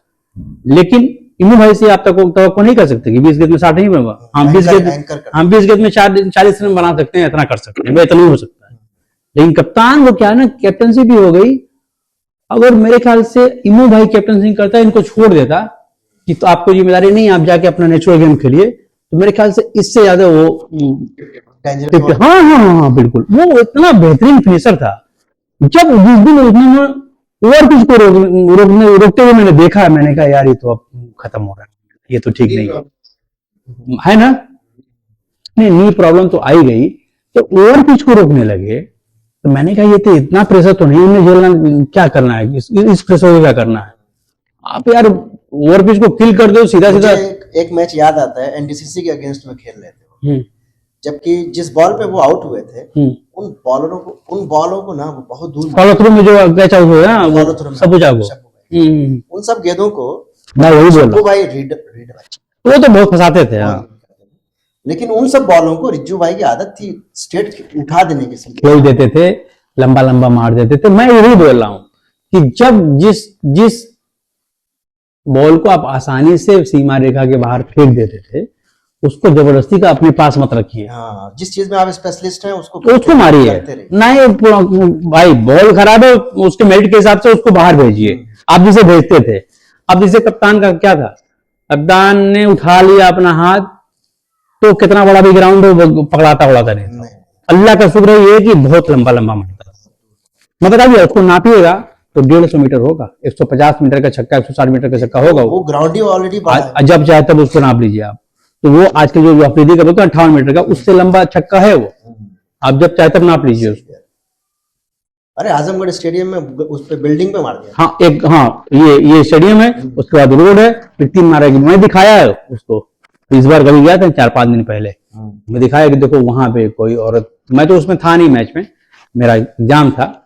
लेकिन इम्मू भाई से आप तो नहीं कर सकते कि 20 गेंद में 60 नहीं बनवा। हम 20 गेंद में 40 रन बना सकते हैं, इतना कर सकते हैं, इतना नहीं हो सकता है। लेकिन कप्तान वो क्या ना, कैप्टनसी भी हो गई। अगर मेरे ख्याल से इम्मू भाई कैप्टनसी करता है, इनको छोड़ देता कि तो आपको जिम्मेदारी नहीं, आप जाके अपना नेचुरल गेम खेलिए, तो मेरे ख्याल से इससे ज्यादा वो हाँ बिल्कुल, वो इतना बेहतरीन फिनिशर था। जब जिस दिन उसने ओवर पिच को रोकते हुए मैंने देखा, मैंने कहा यार ये तो अब खत्म हो रहा है, ये तो ठीक नहीं है ना। नहीं, नी प्रॉब्लम तो आई गई, तो ओवर पिच को रोकने लगे, तो मैंने कहा ये तो इतना प्रेशर तो नहीं उन्हें झेलना, क्या करना है इस प्रेशर को, क्या करना है आप यार, ओवर पिच को किल कर दो सीधा सीधा। एक मैच याद आता है, एनडीसीसी के अगेंस्ट में खेल रहे थे, जबकि जिस बॉल पे वो आउट हुए थे, उन बॉलों को ना वो बहुत दूर फॉलो थ्रू में जो कैच आउट हुआ ना, वो सबुजा को, उन सब गेंदों को मैं वही बोल रहा भाई रीड वो तो बहुत फंसाते थे। लेकिन उन सब बॉलों को रिज्जू भाई की आदत थी स्ट्रेट उठा देने की, खेल देते थे, लंबा लंबा मार देते थे। मैं यही बोल रहा हूं कि जब जिस बॉल को आप आसानी से सीमा रेखा के बाहर फेंक देते थे, उसको जबरदस्ती का अपने पास मत रखिए। हाँ, जिस चीज में आप स्पेशलिस्ट हैं उसको मारिए। नहीं भाई, बॉल खराब है, उसके मेरिट के हिसाब से उसको बाहर भेजिए, आप जिसे भेजते थे। अब जिसे कप्तान का क्या था, कप्तान ने उठा लिया अपना हाथ, तो कितना बड़ा भी ग्राउंड हो पकड़ाता उड़ाता नहीं। अल्लाह का शुक्र है ये कि बहुत लंबा लंबा मारता, मतलब उसको नापिएगा तो 150 मीटर होगा, 150 मीटर का छक्का, 160 मीटर का छक्का होगा। वो ग्राउंड ही ऑलरेडी जब चाहे तब उसको नाप लीजिए आप। तो वो आज के जो अफरीदी का बोलते हैं 58 मीटर का, उससे लंबा छक्का है वो, आप जब चाहे तब नाप लीजिए उसको। अरे आजमगढ़ स्टेडियम में उस पे बिल्डिंग पे मार दिया। हाँ, ये स्टेडियम है, उसके बाद रोड है, फिर 3 मारेगी। मैं दिखाया है उसको, इस बार कभी गया था 4-5 दिन पहले, मैं दिखाया कि देखो वहां पे कोई औरत, मैं तो उसमें था नहीं मैच में, मेरा एग्जाम था,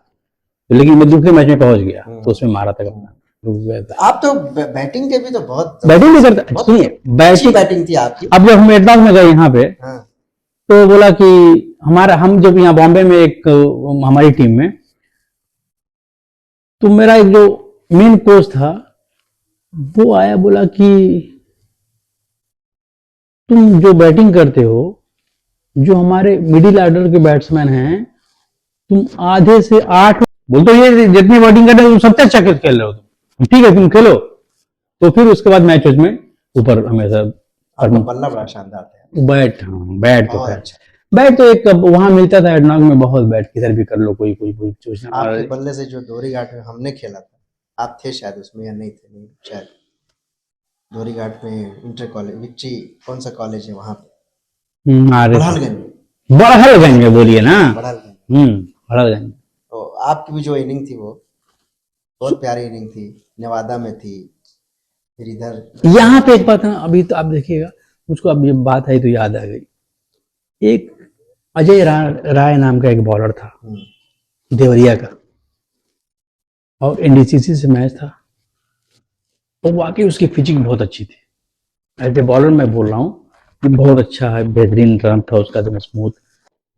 लेकिन मैं दूसरे मैच में पहुंच गया तो उसमें मारा था कप्तान। आप तो बैटिंग के भी तो बहुत बैटिंग नहीं करता, सुनिए बैटिंग थी आपकी। अब जब हम एडवांस में गए यहाँ पे, तो बोला कि हम जब यहाँ बॉम्बे में एक हमारी टीम में, तो मेरा एक जो मेन कोच था वो आया, बोला कि तुम जो बैटिंग करते हो, जो हमारे मिडिल ऑर्डर के बैट्समैन हैं, तुम आधे से 8, बोलते ये जितनी बैटिंग करते हो तुम सबसे अच्छा खेल रहे हो, तुम ठीक है तुम खेलो। तो फिर उसके बाद मैच में ऊपर हमेशा बल्ला बड़ा शानदार था। बैट, हाँ बैट तो है, बैट तो एक वहां मिलता था एडनॉक में, बहुत बैट किधर भी कर लो, कोई आपके बल्ले से जो दोहरी घाट में हमने खेला था, आप थे शायद उसमें या नहीं थे, नहीं शायद, दोहरी घाट में इंटर कॉलेज विक्ट्री, कौन सा कॉलेज है वहां पे, बड़हलगंज में बोलिए ना, बड़हलगंज। तो आपकी भी जो इनिंग थी वो बहुत प्यारी इनिंग थी, नेवादा में थी, फिर इधर यहाँ पे एक बात है, अभी तो आप देखिएगा, मुझको अब ये बात है तो याद आ गई, एक अजय राय नाम का एक बॉलर था देवरिया का, और एनडीसीसी से मैच था, और वाकई उसकी पिचिंग बहुत अच्छी थी। एज ए बॉलर मैं बोल रहा हूँ कि बहुत अच्छा है, बेहतरीन रन था उसका, एकदम स्मूथ,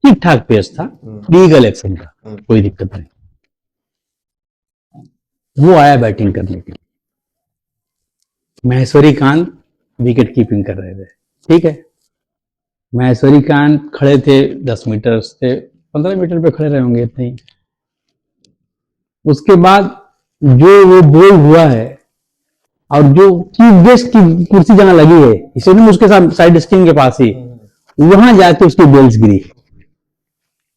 ठीक ठाक पेस था, लीगल एक्शन था, कोई दिक्कत नहीं। वो आया बैटिंग करने के लिए, महेश्वरी कांत विकेट कीपिंग कर रहे थे, ठीक है। महेश्वरी कांत खड़े थे 10 मीटर से 15 मीटर पे खड़े रहे होंगे इतने ही। उसके बाद जो वो बोल हुआ है और जो चीफ गेस्ट की कुर्सी जहां लगी है इसलिए उसके साथ साइड स्क्रीन के पास ही, वहां जाके उसकी बेल्स गिरी।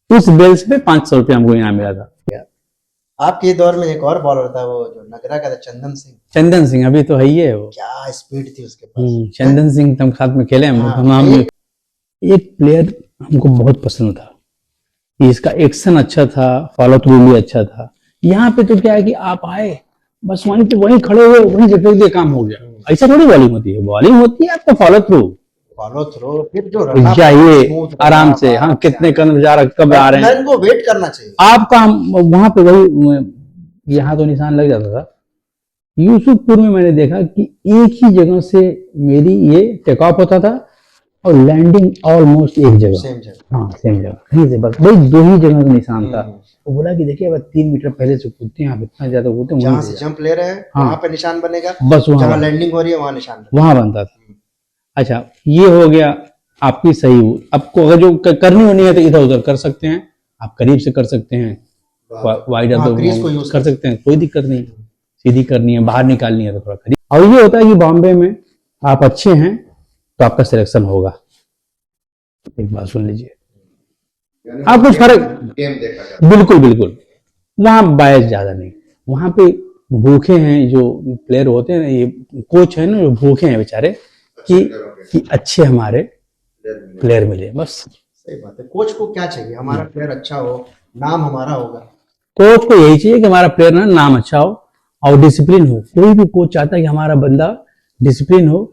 उस बेल्स पे 500 रुपया हमको इनाम मिला था। आपके दौर में एक और बॉलर था, वो जो नगरा का था, चंदन सिंह। चंदन सिंह अभी तो है ही है वो। क्या स्पीड थी उसके पास। चंदन सिंह तुम साथ में खेले हम। हाँ, एक प्लेयर हमको बहुत पसंद था, इसका एक्शन अच्छा था, फॉलो थ्रू भी अच्छा था। यहाँ पे तो क्या है कि आप आए बस वहीं पे वहीं खड़े हुए वहीं से फेंक दिए, काम हो गया। ऐसा थोड़ी बॉलिंग होती है। बॉलिंग होती है आपका फॉलो थ्रू, फिर जो रन चाहिए आराम से। हाँ, कितने कदम जा रहा, कब आ रहे हैं, को वेट करना चाहिए आपका। वहां पे वही यहाँ तो निशान लग जाता था। यूसुफपुर में मैंने देखा कि एक ही जगह से मेरी ये टेक ऑफ होता था और लैंडिंग ऑलमोस्ट एक जगह, सेम जगह। हाँ सेम जगह, कहीं से बस वही 2 ही जगह का निशान था। वो बोला कि देखिए अब 3 मीटर पहले से कूदते हैं आप, इतना ज्यादा कूदते हैं, जहाँ से जंप ले रहे हैं वहां पे निशान बनेगा, बस जहाँ लैंडिंग हो रही है वहां निशान बनेगा। वहां बनता था। अच्छा, ये हो गया आपकी सही हुई। आपको अगर जो करनी होनी है तो इधर उधर कर सकते हैं, आप करीब से कर सकते हैं, वाइड तो कर सकते हैं, कोई दिक्कत नहीं। सीधी करनी है, बाहर निकालनी है तो थोड़ा करीब। और ये होता है कि बॉम्बे में आप अच्छे हैं तो आपका सिलेक्शन होगा। एक बात सुन लीजिए, आप कुछ फर्क गेम देखा जाता है। बिल्कुल बिल्कुल, वहां बायस ज्यादा नहीं। वहां पे भूखे हैं जो प्लेयर होते हैं ना, ये कोच है ना, जो भूखे हैं बेचारे कि अच्छे हमारे प्लेयर मिले, बस। सही बात है। कोच को क्या चाहिए, हमारा प्लेयर अच्छा हो, नाम हमारा होगा। कोच को यही चाहिए कि हमारा प्लेयर ना नाम अच्छा हो और डिसिप्लिन हो। कोई भी कोच चाहता है कि हमारा बंदा डिसिप्लिन हो,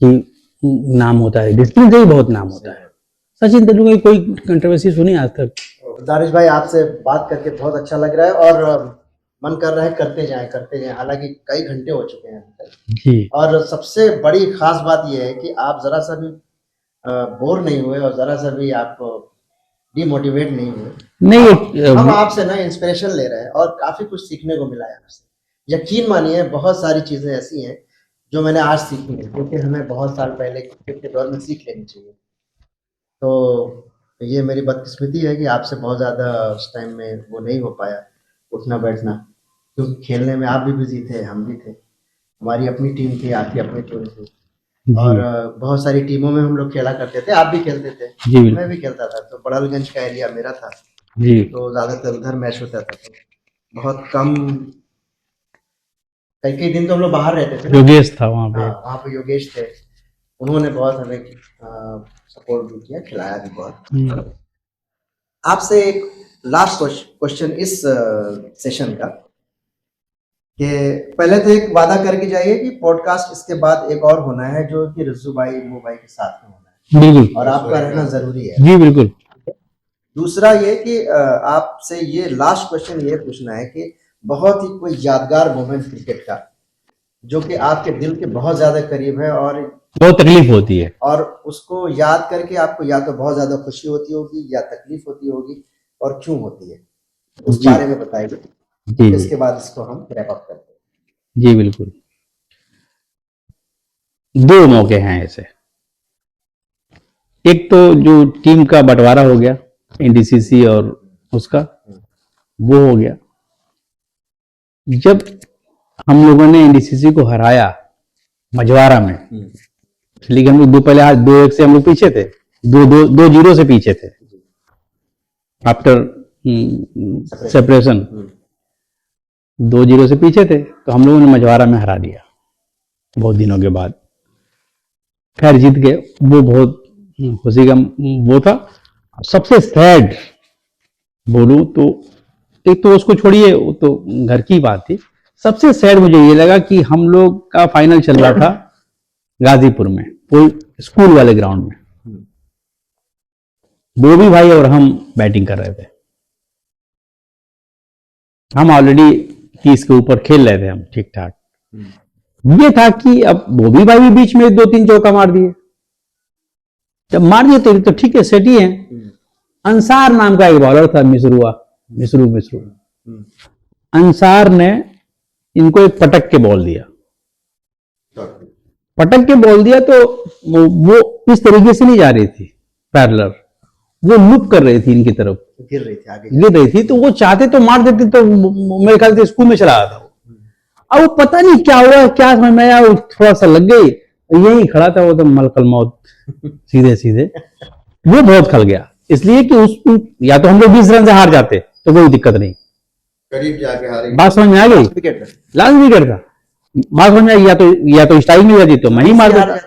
कि नाम होता है, डिसिप्लिन से ही बहुत नाम होता है। सचिन तेंदुलकर की कोई कंट्रोवर्सी सुनी आज तक? दानिश भाई, आपसे बात करके बहुत अच्छा लग रहा है और मन कर रहा है करते जाएं। हालांकि कई घंटे हो चुके हैं अभी तक जी। और सबसे बड़ी खास बात यह है कि आप जरा सा भी बोर नहीं हुए और जरा सा भी आप डिमोटिवेट नहीं हुए। नहीं, हम आपसे ना इंस्पिरेशन ले रहे हैं और काफी कुछ सीखने को मिला है आपसे। यकीन मानिए बहुत सारी चीजें ऐसी हैं जो मैंने आज सीखी है, क्योंकि हमें बहुत साल पहले क्रिकेट के दौर में सीख लेनी चाहिए। तो ये मेरी बदकिस्मती है कि आपसे बहुत ज़्यादा उस टाइम में वो नहीं हो पाया, उठना बैठना, क्योंकि खेलने में आप भी बिजी थे, हम भी थे, हमारी अपनी टीम थी, आपकी अपनी टीम थी और बहुत सारी टीमों में हम लोग खेला करते थे। आप भी खेलते थे, मैं भी खेलता था। तो बड़ालगंज का एरिया मेरा था जी। तो ज़्यादातर उधर मैच होता था। तो बहुत कम, कई दिन तो हम लोग बाहर रहते थे। योगेश था वहाँ पे। वहाँ पे योगेश थे, उन्होंने बहुत हमें सपोर्ट भी किया, खिलाया भी बहुत। आपसे एक लास्ट क्वेश्चन इस सेशन का, कि पहले तो एक वादा करके जाइए कि पॉडकास्ट इसके बाद एक और होना है जो कि रिजू भाई मू भाई के साथ में होना है। बिल्कुल। और आपका रहना जरूरी है। जी बिल्कुल। दूसरा ये कि आपसे ये लास्ट क्वेश्चन ये पूछना है कि बहुत ही कोई यादगार मोमेंट क्रिकेट का जो कि आपके दिल के बहुत ज्यादा करीब है और बहुत तकलीफ होती है, और उसको याद करके आपको या तो बहुत ज्यादा खुशी होती होगी या तकलीफ होती होगी, और क्यों होती है, उस बारे में बताइए। जी। इसके बाद इसको हम रैप अप करते हैं। जी बिल्कुल। 2 मौके हैं ऐसे। एक तो जो टीम का बंटवारा हो गया एनडीसीसी और उसका, वो हो गया जब हम लोगों ने एनडीसीसी को हराया मझवारा में। लेकिन हम लोग पहले 2-1 से हम लोग पीछे थे, 2-0 से पीछे थे आफ्टर सेपरेशन। 2-0 से पीछे थे तो हम लोगों ने मझवारा में हरा दिया बहुत दिनों के बाद। खैर जीत गए, वो बहुत खुशी का वो था। सबसे सैड बोलूं तो, एक तो उसको छोड़िए, वो तो घर की बात थी। सबसे सैड मुझे ये लगा कि हम लोग का फाइनल चल रहा था गाजीपुर में, कोई स्कूल वाले ग्राउंड में। बोबी भाई और हम बैटिंग कर रहे थे। हम ऑलरेडी 30 के ऊपर खेल रहे थे, हम ठीक ठाक। ये था कि अब बोबी भाई भी बीच में 2-3 चौका मार दिए। जब मार दिए तो ठीक है, सेट ही है। अंसार नाम का एक बॉलर था, मिसरू। अंसार ने इनको एक पटक के बॉल दिया। तो वो इस तरीके से नहीं जा रही थी, पैरेलल, वो लुक कर रही थी इनकी तरफ, गिर रही थी आगे। गिर रही थी, तो वो चाहते तो मार देते, तो मेरे ख्याल से स्कूल में चला रहा था वो। अब वो पता नहीं क्या हुआ, क्या समझ में आया, वो थोड़ा सा लग गई, यही खड़ा था वो, तो मलकल मौत सीधे सीधे। वो बहुत खल गया, इसलिए कि उस, या तो हम लोग 20 रन से हार जाते तो कोई दिक्कत नहीं, करीब जाके हारे। बात समझ में आ गई, विकेट लास्ट विकेट था, बात समझ में आई, या तो स्ट्राइक मिल जाती तो मैं ही मार देता,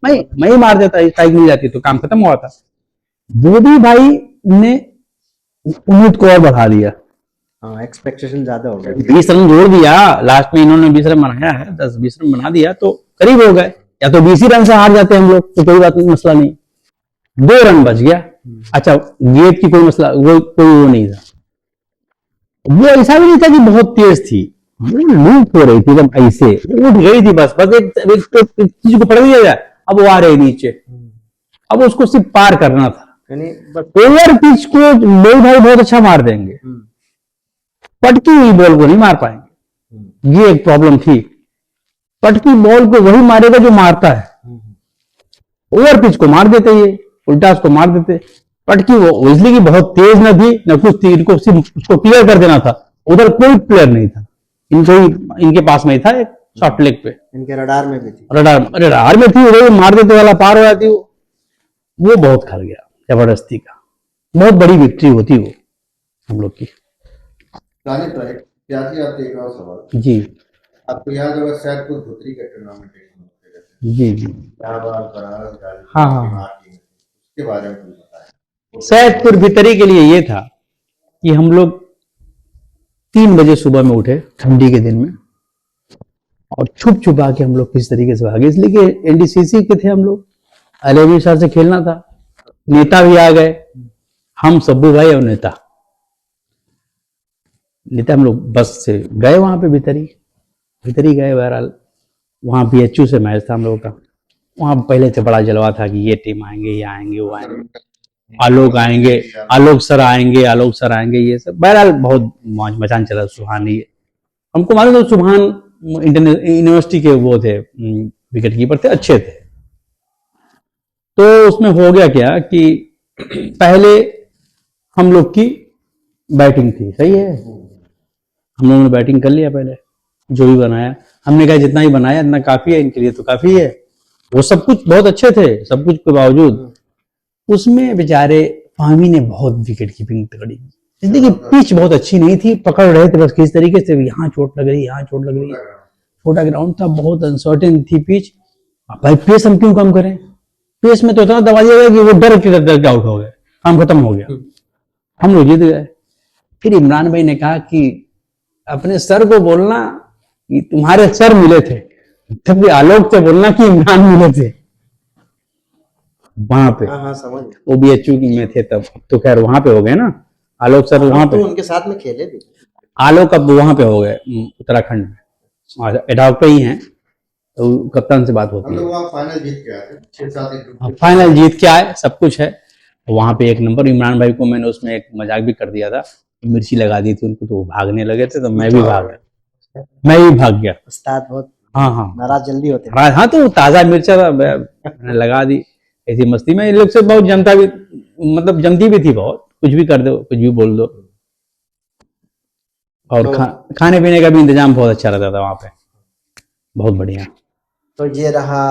मैं ही मार देता, स्ट्राइक मिल जाती तो काम खत्म हुआ था। वो भी भाई ने उम्मीद को और बढ़ा दिया, हाँ, एक्सपेक्टेशन ज्यादा हो गया। 20 रन जोड़ दिया, लास्ट में इन्होंने 20 रन बनाया है, 10-20 रन बना दिया तो करीब हो गए, या तो 20 ही रन से हार जाते हम लोग तो कोई बात नहीं, मसला नहीं, 2 रन बच गया। अच्छा, गेट की कोई मसला, वो कोई वो नहीं था, वो ऐसा भी नहीं था कि बहुत तेज थी, वो लूप हो रही थी एकदम ऐसे, वो उठ गई थी, बस बस एक चीज को पकड़ लिया जाए, अब वो आ रही नीचे, अब उसको सिर्फ पार करना था। यानी बस ओवर पिच को लोग भाई बहुत अच्छा मार देंगे, पटकी हुई बॉल को नहीं मार पाएंगे, ये एक प्रॉब्लम थी। पटकी बॉल को वही मारेगा जो मारता है, ओवर पिच को मार देते, ये उल्टा उसको मार देते। पटकी वो इसलिए कि बहुत तेज न थी न कुछ थी, इनको सिर्फ उसको क्लियर कर देना था, उधर कोई प्लेयर नहीं था, इनके पास में ही था एक शॉर्ट लेग पे, इनके रडार में भी थी, रडार में थी, उधर मार देते वाला पार हो जाती वो बहुत खल गया जबरदस्ती का, बहुत बड़ी विक्ट्री होती वो हम लोग की। रानी ट्राइब प्यासी, आपसे एक और सवाल जी आपको याद होगा, शायद कुछ धुतरी का टूर्नामेंट जी जी, हाँ हाँ, उसके बारे में कुछ बताएं। सैदपुर भितरी के लिए ये था कि हम लोग 3 बजे सुबह में उठे ठंडी के दिन में, और छुप छुपा के हम लोग किस तरीके से भागे, इसलिए कि एनडीसीसी के थे हम लोग, अलेवी साहब से खेलना था, नेता भी आ गए, हम सब्बू भाई और नेता हम लोग बस से गए वहां पे भीतरी गए। बहरहाल वहां बीएचयू से मैच था हम लोगों का, वहां पहले से बड़ा जलवा था कि ये टीम आएंगे, ये आएंगे, वो आएंगे, आलोक आएंगे, आलोक सर आएंगे, ये सब। बहरहाल बहुत मौज मचान चला। सुभान, ये हमको मालूम था सुभान यूनिवर्सिटी के वो थे, विकेट कीपर थे, अच्छे थे। तो उसमें हो गया क्या कि पहले हम लोग की बैटिंग थी, सही है, हम लोगों ने बैटिंग कर लिया, पहले जो भी बनाया, हमने कहा जितना ही बनाया इतना काफी है, इनके लिए तो काफी है। वो सब कुछ बहुत अच्छे थे, सब कुछ के बावजूद उसमें बेचारे फाहमी ने बहुत विकेट कीपिंग करी, इसलिए कि पिच बहुत अच्छी नहीं थी, पकड़ रहे थे बस किस तरीके से, यहाँ चोट लग रही, यहाँ चोट लग रही, छोटा ग्राउंड था, बहुत अनसर्टेन थी पिच। भाई पेस हम क्यों कम करें, पेस में तो इतना दबा दिया गया कि वो डर के आउट हो गए, काम खत्म हो गया, हम लोग जीत गए। फिर इमरान भाई ने कहा कि अपने सर को बोलना कि तुम्हारे सर मिले थे, तब आलोक से बोलना कि इमरान मिले थे वहां पे। हाँ समझ, वो भी एचयू में थे तब, तो खैर वहां पे हो गए ना, आलोक सर वहां पे, उनके साथ में खेले भी। आलोक अब वहां पे हो गए उत्तराखंड में, एडॉक पे ही हैं, तो कप्तान से बात होती है। फाइनल जीत के आए थे, 6-7 फाइनल जीत के आए, सब कुछ है वहां पे। एक नंबर इमरान भाई को मैंने उसमें एक मजाक भी कर दिया था, मिर्ची लगा दी थी उनको, तो वो भागने लगे थे, तो मैं भी भाग गया। उस्ताद बहुत हाँ नाराज जल्दी होते हैं। हाँ, तो ताजा मिर्चा था, मैंने लगा दी ऐसी मस्ती में। इन लोग से बहुत जमता भी, मतलब जमती भी थी बहुत, कुछ भी कर दो, कुछ भी बोल दो। और तो, खाने पीने का भी इंतजाम बहुत अच्छा रहता था वहां पे, बहुत बढ़िया। तो ये रहा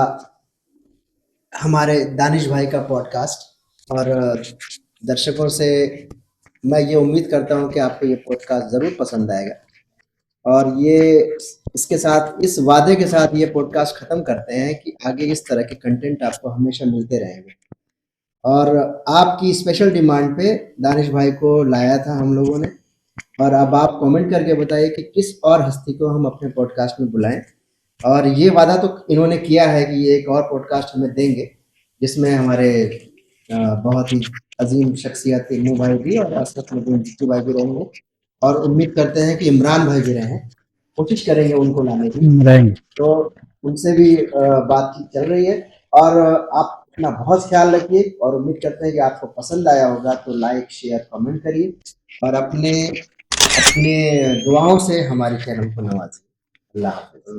हमारे दानिश भाई का पॉडकास्ट, और दर्शकों से मैं ये उम्मीद करता हूँ कि आपको ये पॉडकास्ट ज़रूर पसंद आएगा, और ये इसके साथ, इस वादे के साथ ये पॉडकास्ट ख़त्म करते हैं कि आगे इस तरह के कंटेंट आपको हमेशा मिलते रहेंगे। और आपकी स्पेशल डिमांड पे दानिश भाई को लाया था हम लोगों ने, और अब आप कमेंट करके बताइए कि किस और हस्ती को हम अपने पॉडकास्ट में बुलाएं। और ये वादा तो इन्होंने किया है कि ये एक और पॉडकास्ट हमें देंगे, जिसमें हमारे बहुत ही अजीम शख्सियत इमू भाई भी और असरफ नदीम जित्तू भाई भी रहेंगे, और उम्मीद करते हैं कि इमरान भाई भी रहें, कोशिश करेंगे उनको लाने की, रहेंगे। तो उनसे भी बातचीत चल रही है। और आप अपना बहुत ख्याल रखिए, और उम्मीद करते हैं कि आपको पसंद आया होगा, तो लाइक शेयर कमेंट करिए, और अपने दुआओं से हमारे चैनल को नवाजिए। अल्लाह हाफ़िज़।